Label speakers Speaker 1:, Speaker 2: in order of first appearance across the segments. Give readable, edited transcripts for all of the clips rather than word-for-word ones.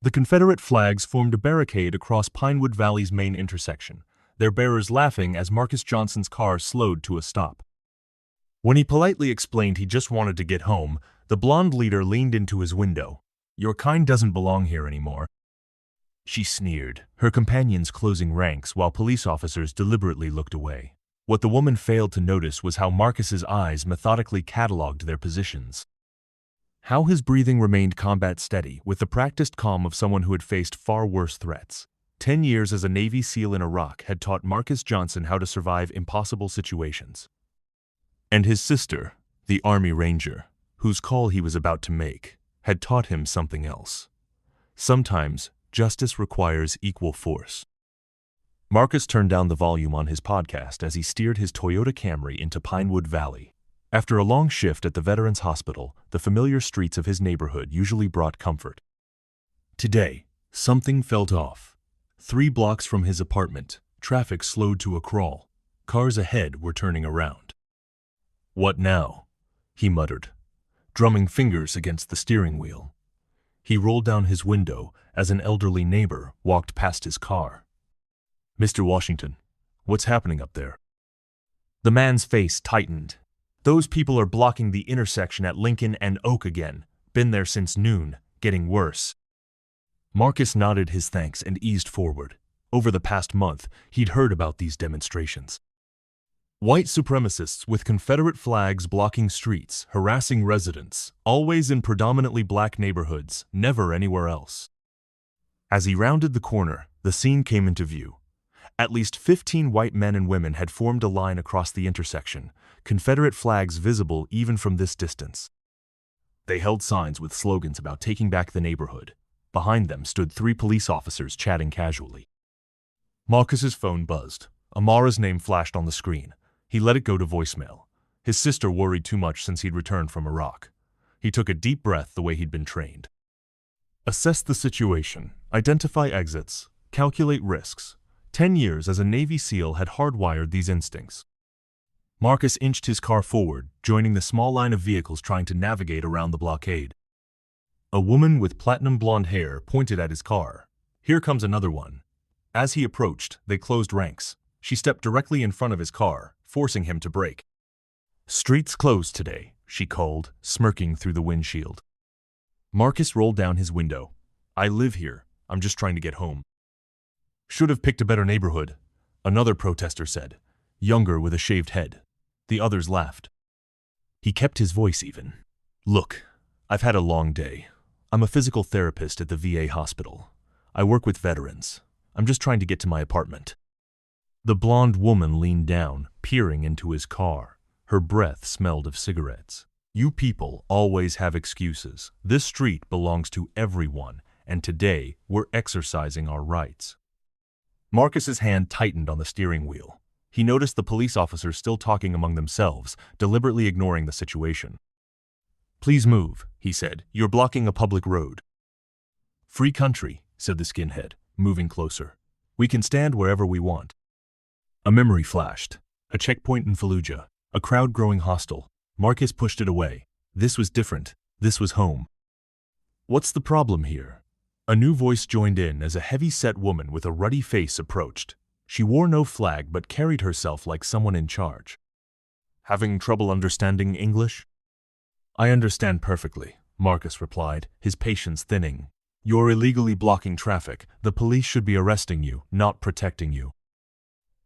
Speaker 1: The Confederate flags formed a barricade across Pinewood Valley's main intersection, their bearers laughing as Marcus Johnson's car slowed to a stop. When he politely explained he just wanted to get home, the blonde leader leaned into his window. "Your kind doesn't belong here anymore," she sneered, her companions closing ranks while police officers deliberately looked away. What the woman failed to notice was how Marcus's eyes methodically catalogued their positions. How his breathing remained combat steady with the practiced calm of someone who had faced far worse threats. 10 years as a Navy SEAL in Iraq had taught Marcus Johnson how to survive impossible situations. And his sister, the Army Ranger, whose call he was about to make, had taught him something else. Sometimes, justice requires equal force. Marcus turned down the volume on his podcast as he steered his Toyota Camry into Pinewood Valley. After a long shift at the Veterans Hospital, the familiar streets of his neighborhood usually brought comfort. Today, something felt off. 3 blocks from his apartment, traffic slowed to a crawl. Cars ahead were turning around. "What now?" he muttered, drumming fingers against the steering wheel. He rolled down his window as an elderly neighbor walked past his car. "Mr. Washington, what's happening up there?" The man's face tightened. "Those people are blocking the intersection at Lincoln and Oak again. Been there since noon, getting worse." Marcus nodded his thanks and eased forward. Over the past month, he'd heard about these demonstrations. White supremacists with Confederate flags blocking streets, harassing residents, always in predominantly black neighborhoods, never anywhere else. As he rounded the corner, the scene came into view. At least 15 white men and women had formed a line across the intersection, Confederate flags visible even from this distance. They held signs with slogans about taking back the neighborhood. Behind them stood 3 police officers chatting casually. Marcus's phone buzzed. Amara's name flashed on the screen. He let it go to voicemail. His sister worried too much since he'd returned from Iraq. He took a deep breath the way he'd been trained. Assess the situation, identify exits, calculate risks. 10 years as a Navy SEAL had hardwired these instincts. Marcus inched his car forward, joining the small line of vehicles trying to navigate around the blockade. A woman with platinum blonde hair pointed at his car. "Here comes another one." As he approached, they closed ranks. She stepped directly in front of his car, forcing him to brake. "Streets closed today," she called, smirking through the windshield. Marcus rolled down his window. "I live here. I'm just trying to get home." "Should have picked a better neighborhood," another protester said, younger with a shaved head. The others laughed. He kept his voice even. "Look, I've had a long day. I'm a physical therapist at the VA hospital. I work with veterans. I'm just trying to get to my apartment." The blonde woman leaned down, peering into his car. Her breath smelled of cigarettes. "You people always have excuses. This street belongs to everyone, and today we're exercising our rights." Marcus's hand tightened on the steering wheel. He noticed the police officers still talking among themselves, deliberately ignoring the situation. "Please move," he said. "You're blocking a public road." "Free country," said the skinhead, moving closer. "We can stand wherever we want." A memory flashed. A checkpoint in Fallujah. A crowd growing hostile. Marcus pushed it away. This was different. This was home. "What's the problem here?" A new voice joined in as a heavy-set woman with a ruddy face approached. She wore no flag but carried herself like someone in charge. "Having trouble understanding English?" "I understand perfectly," Marcus replied, his patience thinning. "You're illegally blocking traffic. The police should be arresting you, not protecting you."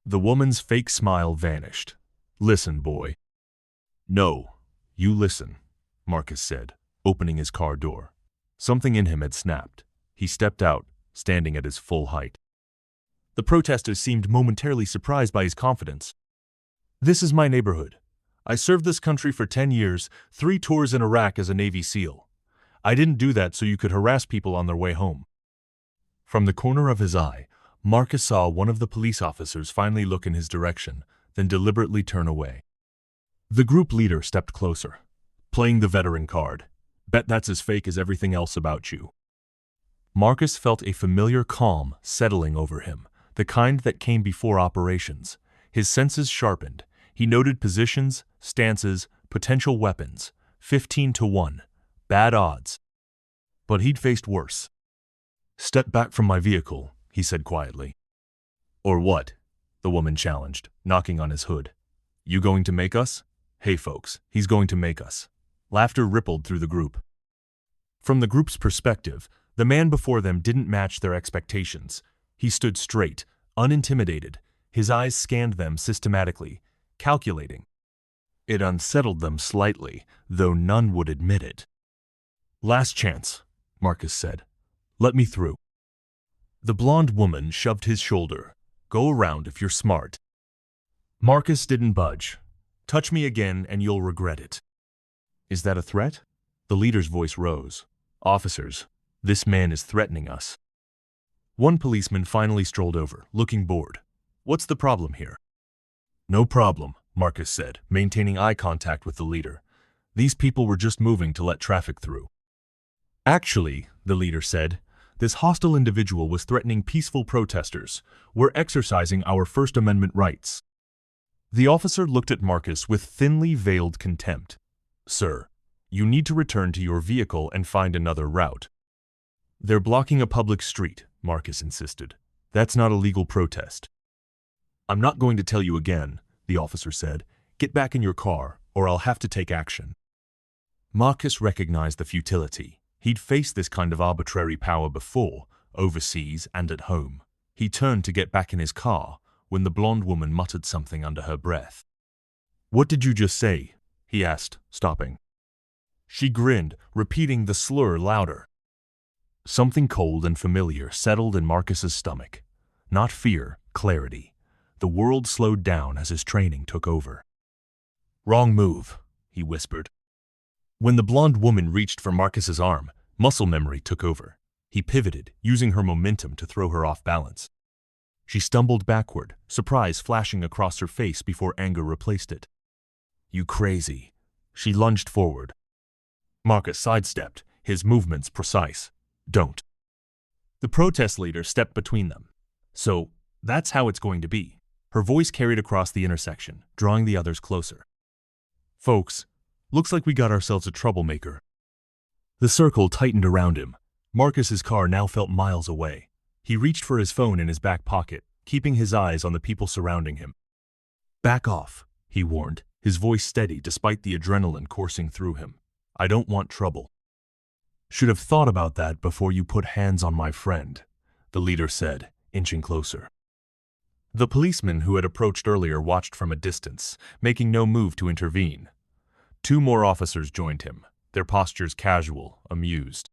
Speaker 1: The woman's fake smile vanished. "Listen, boy." "No, you listen," Marcus said, opening his car door. Something in him had snapped. He stepped out, standing at his full height. The protesters seemed momentarily surprised by his confidence. "This is my neighborhood. I served this country for 10 years, 3 tours in Iraq as a Navy SEAL. I didn't do that so you could harass people on their way home." From the corner of his eye, Marcus saw one of the police officers finally look in his direction, then deliberately turn away. The group leader stepped closer. "Playing the veteran card. Bet that's as fake as everything else about you." Marcus felt a familiar calm settling over him, the kind that came before operations. His senses sharpened. He noted positions, stances, potential weapons. 15 to 1. Bad odds. But he'd faced worse. Step back from my vehicle, he said quietly. Or what? The woman challenged, knocking on his hood. You going to make us? Hey folks, he's going to make us. Laughter rippled through the group. From the group's perspective, the man before them didn't match their expectations. He stood straight, unintimidated. His eyes scanned them systematically, calculating. It unsettled them slightly, though none would admit it. Last chance, Marcus said. Let me through. The blonde woman shoved his shoulder. Go around if you're smart. Marcus didn't budge. Touch me again and you'll regret it. Is that a threat? The leader's voice rose. Officers, this man is threatening us. One policeman finally strolled over, looking bored. What's the problem here? No problem, Marcus said, maintaining eye contact with the leader. These people were just moving to let traffic through. Actually, the leader said, this hostile individual was threatening peaceful protesters. We're exercising our First Amendment rights. The officer looked at Marcus with thinly veiled contempt. Sir, you need to return to your vehicle and find another route. They're blocking a public street, Marcus insisted. That's not a legal protest. I'm not going to tell you again, the officer said. Get back in your car, or I'll have to take action. Marcus recognized the futility. He'd faced this kind of arbitrary power before, overseas and at home. He turned to get back in his car when the blonde woman muttered something under her breath. What did you just say? He asked, stopping. She grinned, repeating the slur louder. Something cold and familiar settled in Marcus's stomach. Not fear, clarity. The world slowed down as his training took over. Wrong move, he whispered. When the blonde woman reached for Marcus's arm, muscle memory took over. He pivoted, using her momentum to throw her off balance. She stumbled backward, surprise flashing across her face before anger replaced it. You crazy. She lunged forward. Marcus sidestepped, his movements precise. Don't. The protest leader stepped between them. So, that's how it's going to be. Her voice carried across the intersection, drawing the others closer. Folks, looks like we got ourselves a troublemaker. The circle tightened around him. Marcus's car now felt miles away. He reached for his phone in his back pocket, keeping his eyes on the people surrounding him. Back off, he warned, his voice steady despite the adrenaline coursing through him. I don't want trouble. Should have thought about that before you put hands on my friend, the leader said, inching closer. The policeman who had approached earlier watched from a distance, making no move to intervene. 2 more officers joined him, their postures casual, amused.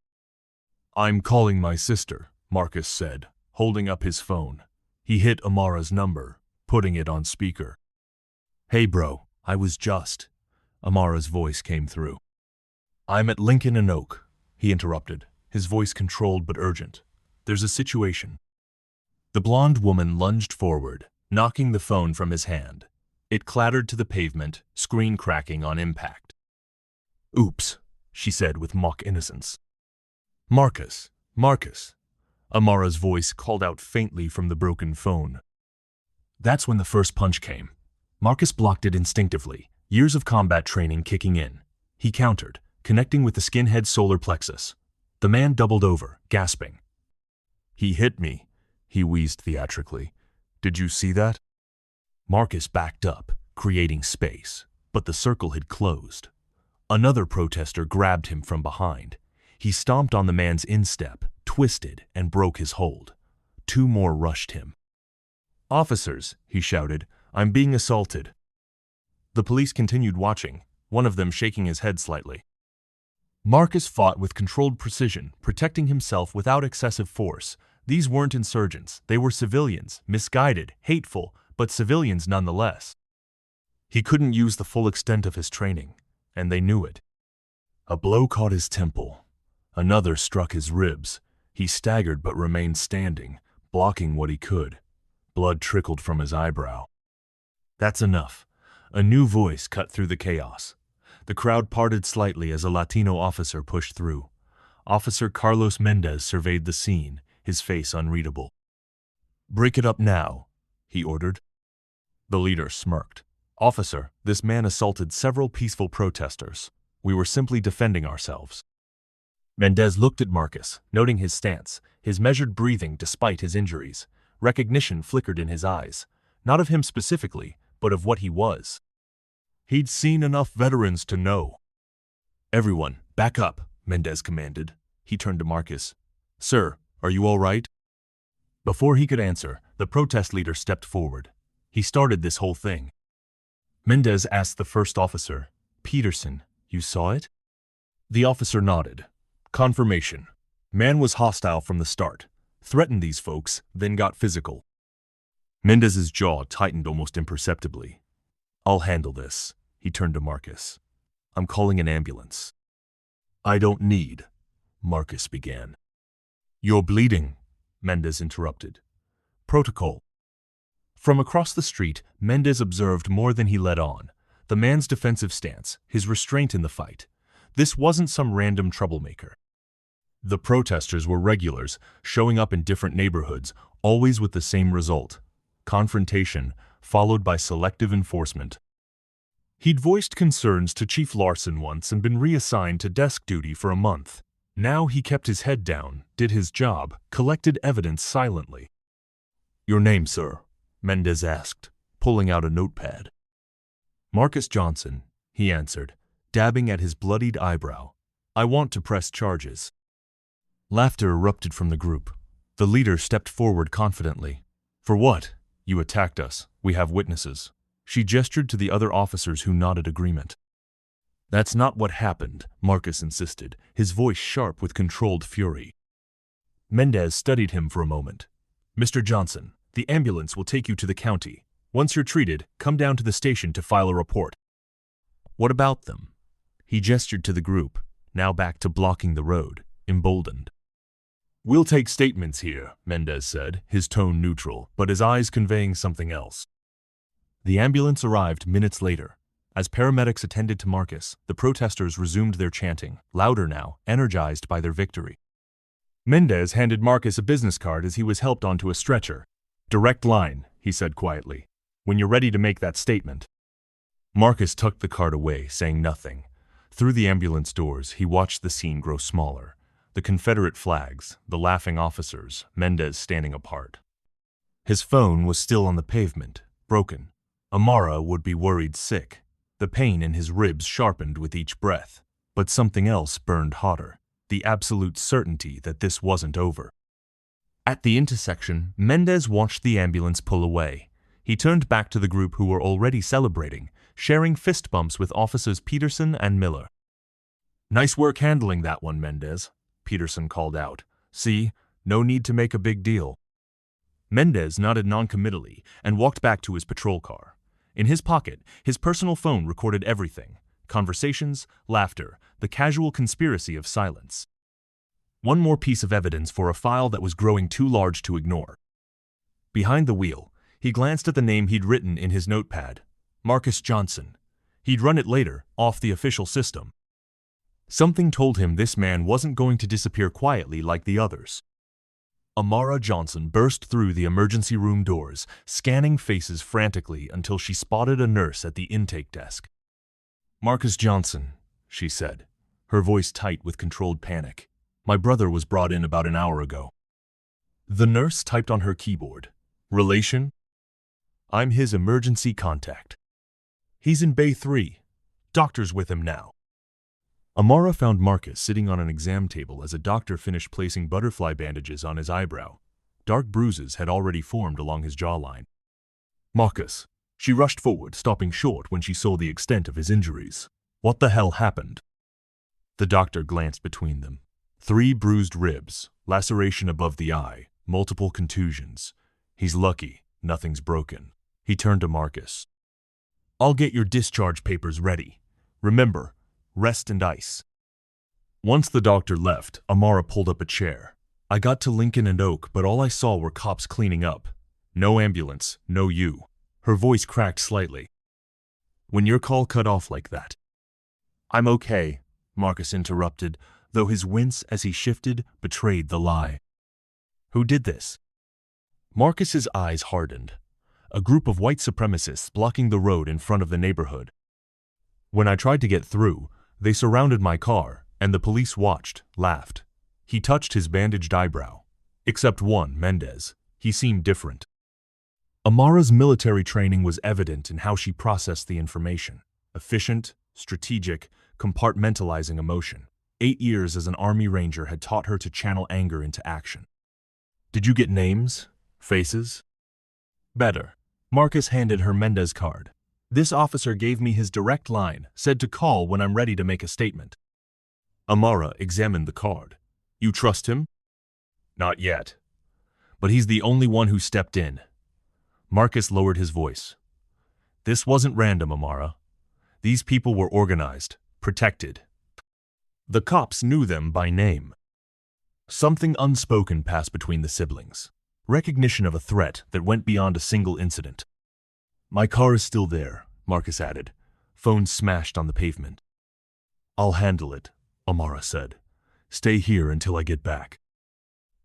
Speaker 1: I'm calling my sister, Marcus said, holding up his phone. He hit Amara's number, putting it on speaker. Hey bro, I was just. Amara's voice came through. I'm at Lincoln and Oak, he interrupted, his voice controlled but urgent. There's a situation. The blonde woman lunged forward, knocking the phone from his hand. It clattered to the pavement, screen cracking on impact. Oops, she said with mock innocence. Marcus, Marcus. Amara's voice called out faintly from the broken phone. That's when the first punch came. Marcus blocked it instinctively, years of combat training kicking in. He countered, connecting with the skinhead's solar plexus. The man doubled over, gasping. He hit me, he wheezed theatrically. Did you see that? Marcus backed up, creating space, but the circle had closed. Another protester grabbed him from behind. He stomped on the man's instep, twisted, and broke his hold. 2 more rushed him. Officers, he shouted, I'm being assaulted. The police continued watching, one of them shaking his head slightly. Marcus fought with controlled precision, protecting himself without excessive force. These weren't insurgents, they were civilians, misguided, hateful, but civilians nonetheless. He couldn't use the full extent of his training, and they knew it. A blow caught his temple. Another struck his ribs. He staggered but remained standing, blocking what he could. Blood trickled from his eyebrow. That's enough. A new voice cut through the chaos. The crowd parted slightly as a Latino officer pushed through. Officer Carlos Mendez surveyed the scene, his face unreadable. Break it up now, he ordered. The leader smirked. Officer, this man assaulted several peaceful protesters. We were simply defending ourselves. Mendez looked at Marcus, noting his stance, his measured breathing despite his injuries. Recognition flickered in his eyes, not of him specifically, but of what he was. He'd seen enough veterans to know. "Everyone, back up," Mendez commanded. He turned to Marcus. "Sir, are you all right?" Before he could answer, the protest leader stepped forward. He started this whole thing. Mendez asked the first officer, "Peterson, you saw it?" The officer nodded. "Confirmation. Man was hostile from the start. Threatened these folks, then got physical." Mendez's jaw tightened almost imperceptibly. "I'll handle this." He turned to Marcus. "I'm calling an ambulance." "I don't need," Marcus began. "You're bleeding," Mendez interrupted. "Protocol." From across the street, Mendez observed more than he let on. The man's defensive stance, his restraint in the fight. This wasn't some random troublemaker. The protesters were regulars, showing up in different neighborhoods, always with the same result: confrontation, followed by selective enforcement. He'd voiced concerns to Chief Larson once and been reassigned to desk duty for a month. Now he kept his head down, did his job, collected evidence silently. "Your name, sir?" Mendez asked, pulling out a notepad. "Marcus Johnson," he answered, dabbing at his bloodied eyebrow. "I want to press charges." Laughter erupted from the group. The leader stepped forward confidently. "For what? You attacked us. We have witnesses." She gestured to the other officers who nodded agreement. "That's not what happened," Marcus insisted, his voice sharp with controlled fury. Mendez studied him for a moment. "Mr. Johnson, the ambulance will take you to the county. Once you're treated, come down to the station to file a report." "What about them?" He gestured to the group, now back to blocking the road, emboldened. "We'll take statements here," Mendez said, his tone neutral, but his eyes conveying something else. The ambulance arrived minutes later. As paramedics attended to Marcus, the protesters resumed their chanting, louder now, energized by their victory. Mendez handed Marcus a business card as he was helped onto a stretcher. "Direct line," he said quietly, "when you're ready to make that statement." Marcus tucked the card away, saying nothing. Through the ambulance doors, he watched the scene grow smaller. The Confederate flags, the laughing officers, Mendez standing apart. His phone was still on the pavement, broken. Amara would be worried sick. The pain in his ribs sharpened with each breath. But something else burned hotter, the absolute certainty that this wasn't over. At the intersection, Mendez watched the ambulance pull away. He turned back to the group who were already celebrating, sharing fist bumps with officers Peterson and Miller. "Nice work handling that one, Mendez," Peterson called out. "See, no need to make a big deal." Mendez nodded noncommittally and walked back to his patrol car. In his pocket, his personal phone recorded everything: conversations, laughter, the casual conspiracy of silence. One more piece of evidence for a file that was growing too large to ignore. Behind the wheel, he glanced at the name he'd written in his notepad: Marcus Johnson. He'd run it later, off the official system. Something told him this man wasn't going to disappear quietly like the others. Amara Johnson burst through the emergency room doors, scanning faces frantically until she spotted a nurse at the intake desk. "Marcus Johnson," she said, her voice tight with controlled panic. "My brother was brought in about an hour ago." The nurse typed on her keyboard. "Relation?" "I'm his emergency contact. He's in Bay 3. Doctor's with him now." Amara found Marcus sitting on an exam table as a doctor finished placing butterfly bandages on his eyebrow. Dark bruises had already formed along his jawline. "Marcus." She rushed forward, stopping short when she saw the extent of his injuries. "What the hell happened?" The doctor glanced between them. 3 bruised ribs, laceration above the eye, multiple contusions. "He's lucky, nothing's broken." He turned to Marcus. "I'll get your discharge papers ready. Remember, rest and ice." Once the doctor left, Amara pulled up a chair. "I got to Lincoln and Oak, but all I saw were cops cleaning up. No ambulance, no you." Her voice cracked slightly. "When your call cut off like that." "I'm okay," Marcus interrupted, though his wince as he shifted betrayed the lie. "Who did this?" Marcus's eyes hardened. A group of white supremacists blocking the road in front of the neighborhood. "When I tried to get through, they surrounded my car, And the police watched, laughed. He touched his bandaged eyebrow. Except one, Mendez. He seemed different. Amara's military training was evident in how she processed the information. Efficient, strategic, compartmentalizing emotion. 8 years as an Army Ranger had taught her to channel anger into action. Did you get names? Faces? Better. Marcus handed her Mendez card. This officer gave me his direct line, said to call when I'm ready to make a statement. Amara examined the card. You trust him? Not yet. But he's the only one who stepped in. Marcus lowered his voice. This wasn't random, Amara. These people were organized, protected. The cops knew them by name. Something unspoken passed between the siblings. Recognition of a threat that went beyond a single incident. My car is still there, Marcus added. Phone smashed on the pavement. I'll handle it, Amara said. Stay here until I get back.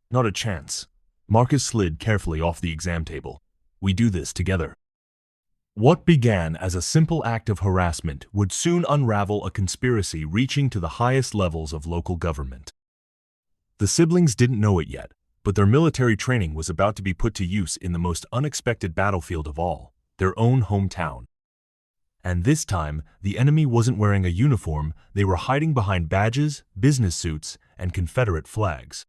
Speaker 1: Not a chance. Marcus slid carefully off the exam table. We do this together. What began as a simple act of harassment would soon unravel a conspiracy reaching to the highest levels of local government. The siblings didn't know it yet, but their military training was about to be put to use in the most unexpected battlefield of all, their own hometown. And this time, the enemy wasn't wearing a uniform, they were hiding behind badges, business suits, and Confederate flags.